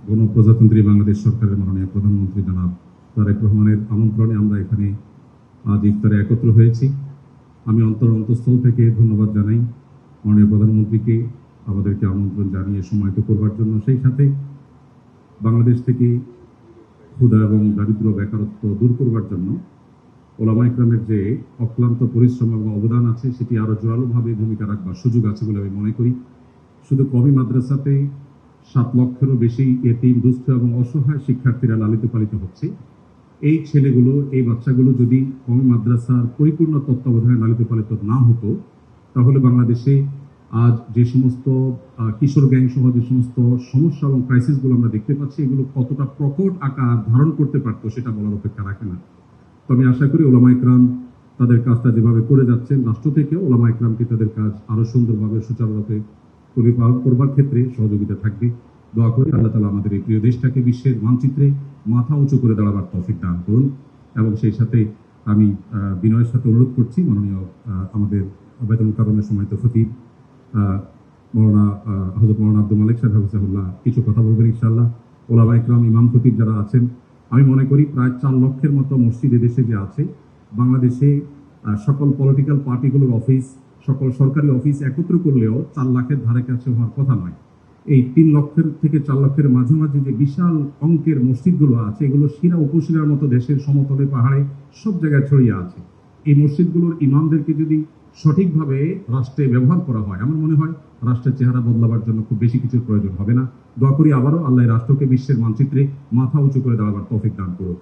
গণপ্রজাতন্ত্রী বাংলাদেশ সরকারের মাননীয় প্রধানমন্ত্রী জনাব তারেক রহমানের আমন্ত্রণে আমরা এখানে আজ ইফতারে একত্র হয়েছি। আমি অন্তঃস্থল থেকে ধন্যবাদ জানাই মাননীয় প্রধানমন্ত্রীকে আমাদেরকে আমন্ত্রণ জানিয়ে সময়টা করবার জন্য। সেই সাথে বাংলাদেশ থেকে ক্ষুধা এবং দারিদ্র বেকারত্ব দূর করবার জন্য ওলামা ইকরামের যে অক্লান্ত পরিশ্রম এবং অবদান আছে সেটি আরও জোরালোভাবে ভূমিকা রাখবার সুযোগ আছে বলে আমি মনে করি। শুধু কওমি মাদ্রাসাতে 7 লক্ষেরও বেশি এতিম, দুস্থ এবং অসহায় শিক্ষার্থীরা লালিত পালিত হচ্ছে। এই ছেলেগুলো, এই বাচ্চাগুলো যদি কওমি মাদ্রাসার পরিপূর্ণ তত্ত্বাবধানে লালিত পালিত না হতো, তাহলে বাংলাদেশে আজ যে সমস্ত কিশোর গ্যাং সহ যে সমস্ত সমস্যা এবং ক্রাইসিসগুলো আমরা দেখতে পাচ্ছি, এগুলো কতটা প্রকট আকার ধারণ করতে পারতো সেটা বলার অপেক্ষা রাখে না। তো আমি আশা করি ওলামা ইকরাম তাদের কাজটা যেভাবে করে যাচ্ছেন, রাষ্ট্র থেকেও ওলামা ইকরামকে তাদের কাজ আরও সুন্দরভাবে সুচারুরূপে পরিপালন করবার ক্ষেত্রে সহযোগিতা থাকবে। দোয়া করি আল্লাহ তাআলা আমাদের এই প্রিয় দেশটাকে বিশ্বের মানচিত্রে মাথা উঁচু করে দাঁড়াবার তৌফিক দান করুন। এবং সেই সাথে আমি বিনয়ের সাথে অনুরোধ করছি মাননীয় আমাদের বায়তুল মুকাররমের সম্মানিত খতিব হযরত মাওলানা আব্দুল মালিক সাহেব হাফিজাহুল্লাহ কিছু কথা বলবেন ইনশাআল্লাহ। ওলামা ইকরাম, ইমাম খতিব যারা আছেন, আমি মনে করি প্রায় 4 লক্ষের মতো মসজিদ এদেশে যে আছে, বাংলাদেশে সকল পলিটিক্যাল পার্টিগুলোর অফিস, সকল সরকারি অফিস একত্র করলেও 4 লাখের ধারে কাছে হওয়ার কথা নয়। এই 3 লক্ষের থেকে 4 লক্ষের মাঝামাঝি যে বিশাল অঙ্কের মসজিদগুলো আছে, এগুলো শিরা উপশিরার মতো দেশের সমতলে, পাহাড়ে সব জায়গায় ছড়িয়ে আছে। এই মসজিদগুলোর ইমামদেরকে যদি সঠিকভাবে রাষ্ট্রে ব্যবহার করা হয়, আমার মনে হয় রাষ্ট্রের চেহারা বদলাবার জন্য খুব বেশি কিছুর প্রয়োজন হবে না। দোয়া করি আবারও আল্লাহ রাষ্ট্রকে বিশ্বের মানচিত্রে মাথা উঁচু করে দাঁড়াবার তৌফিক দান করুক।